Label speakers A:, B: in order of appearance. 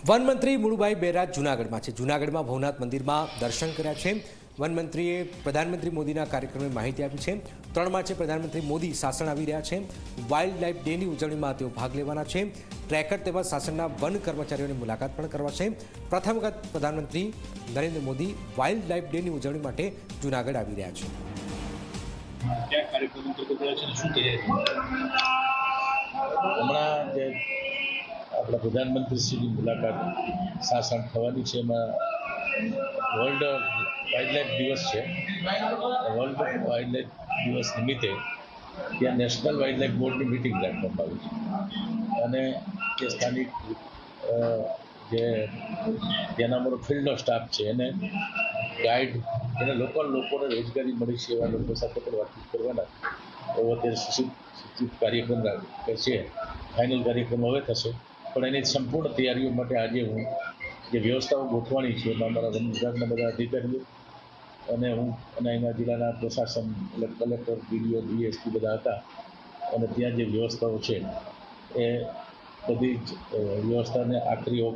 A: વનમંત્રી મુળુભાઈ બેરા જૂનાગઢમાં છે. જૂનાગઢમાં ભવનાથ મંદિરમાં દર્શન કર્યા છે. વનમંત્રીએ પ્રધાનમંત્રી મોદીના કાર્યક્રમની માહિતી આપી છે. 3 માર્ચે પ્રધાનમંત્રી મોદી સાસણ આવી રહ્યા છે. વાઇલ્ડ લાઇફ ડેની ઉજવણીમાં તેઓ ભાગ લેવાના છે. ટ્રેકર તેમજ સાસણના વન કર્મચારીઓની મુલાકાત પણ કરવાશે. પ્રથમ વખત પ્રધાનમંત્રી નરેન્દ્ર મોદી વાઇલ્ડ લાઇફ ડેની ઉજવણી માટે જૂનાગઢ આવી રહ્યા છે.
B: હમણાં જે આપણા પ્રધાનમંત્રીશ્રીની મુલાકાત સાસણ થવાની છે, એમાં વર્લ્ડ વાઇલ્ડલાઇફ દિવસ છે. વર્લ્ડ વાઇલ્ડલાઇફ દિવસ નિમિત્તે ત્યાં નેશનલ વાઇલ્ડલાઇફ બોર્ડની મિટિંગ રાખવામાં આવી છે અને જે સ્થાનિક જે ત્યાંના અમારો ફિલ્ડનો સ્ટાફ છે એને ગાઈડ એને લોકલ લોકોને રોજગારી મળી છે એવા લોકો સાથે પણ વાતચીત કરવાના એવો અત્યારે સૂચિત કાર્યક્રમ છે. ફાઇનલ કાર્યક્રમ હવે થશે, પણ એની સંપૂર્ણ તૈયારીઓ માટે આજે હું જે વ્યવસ્થાઓ ગોઠવવાની છે એમાં અમારા વન વિભાગના બધા અધિકારીઓ અને હું અને એના જિલ્લાના પ્રશાસન એટલે કલેક્ટર, ડીડીઓ, ડીએસપી બધા હતા અને ત્યાં જે વ્યવસ્થાઓ છે એ બધી જ વ્યવસ્થાને આખરી